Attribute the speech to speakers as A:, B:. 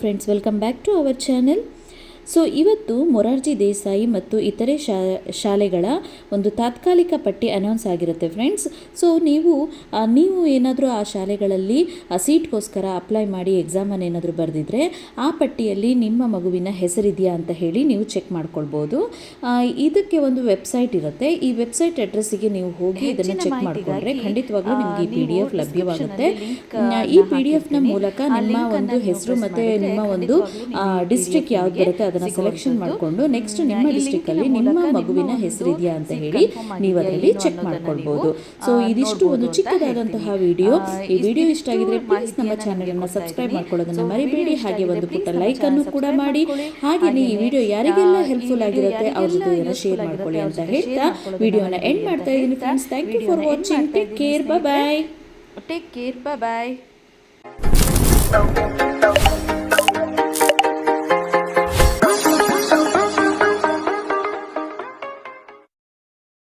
A: Friends, welcome back to our channel. So ಇವತ್ತು ಮೊರಾರ್ಜಿ ದೇಸಾಯಿ ಮತ್ತು ಇತರೆ ಶಾಲೆಗಳ ಒಂದು ತಾತ್ಕಾಲಿಕ ಪಟ್ಟಿ ಅನೌನ್ಸ್ ಆಗಿರುತ್ತೆ ಫ್ರೆಂಡ್ಸ್. ಸೊ ನೀವು ಏನಾದರೂ ಆ ಶಾಲೆಗಳಲ್ಲಿ ಸೀಟ್ಗೋಸ್ಕರ ಅಪ್ಲೈ ಮಾಡಿ ಎಕ್ಸಾಮನ್ನು ಏನಾದರೂ ಬರೆದಿದ್ರೆ ಆ ಪಟ್ಟಿಯಲ್ಲಿ ನಿಮ್ಮ ಮಗುವಿನ ಹೆಸರಿದೆಯಾ ಅಂತ ಹೇಳಿ ನೀವು ಚೆಕ್ ಮಾಡ್ಕೊಳ್ಬೋದು. ಇದಕ್ಕೆ ಒಂದು ವೆಬ್ಸೈಟ್ ಇರುತ್ತೆ. ಈ ವೆಬ್ಸೈಟ್ ಅಡ್ರೆಸ್ಸಿಗೆ ನೀವು ಹೋಗಿ ಇದನ್ನು ಚೆಕ್ ಮಾಡಿಕೊಂಡ್ರೆ ಖಂಡಿತವಾಗ್ಲೂ ನಿಮಗೆ ಈ PDF ಲಭ್ಯವಾಗುತ್ತೆ. ಈ PDF ಮೂಲಕ ನಿಮ್ಮ ಒಂದು ಹೆಸರು ಮತ್ತು ನಿಮ್ಮ ಒಂದು ಡಿಸ್ಟ್ರಿಕ್ಟ್ ಯಾವ್ದು ಬರುತ್ತೆ ಅದನ್ನು ಸೆಲೆಕ್ಷನ್ ಮಾಡಿಕೊಂಡು ನೆಕ್ಸ್ಟ್ ನಿಮ್ಮ ಡಿಸ್ಟ್ರಿಕ್ಟಲ್ಲಿ ನಿಮ್ಮ ಮಗುವಿನ ಹೆಸರಿದೆಯಾ ಅಂತ ಹೇಳಿ ನೀವು ಅದರಲ್ಲಿ ಚೆಕ್ ಮಾಡ್ಕೊಳ್ಬೋದು. ಸೊ ಇದಿಷ್ಟು ಒಂದು ಚಿಕ್ಕದಾದಂತಹ ವಿಡಿಯೋ. ಈ ವಿಡಿಯೋ ಇಷ್ಟ ಆಗಿದ್ರೆ ಪ್ಲೀಸ್ ನಮ್ಮ ಚಾನೆಲನ್ನು ಸಬ್ಸ್ಕ್ರೈಬ್ ಮಾಡ್ಕೊಳ್ಳೋದನ್ನು ಮರಿಬೇಡಿ. ಹಾಗೆ ಒಂದು ಪುಟ್ಟ ಲೈಕ್ ಅನ್ನು ಕೂಡ ಮಾಡಿ. ಹಾಗೆಯೇ ಈ ವಿಡಿಯೋ ಯಾರಿಗೆಲ್ಲ ಹೆಲ್ಪ್ಫುಲ್ ಆಗಿರುತ್ತೆ ಅವ್ರ ಜೊತೆ ಇದನ್ನು ಶೇರ್ ಮಾಡ್ಕೊಳ್ಳಿ ಅಂತ ಹೇಳ್ತಾ ವಿಡಿಯೋನ ಎಂಡ್ ಮಾಡ್ತಾ ಇದ್ದೀನಿ friends. Thank you for watching. Take care. Bye.
B: Take care. Bye bye.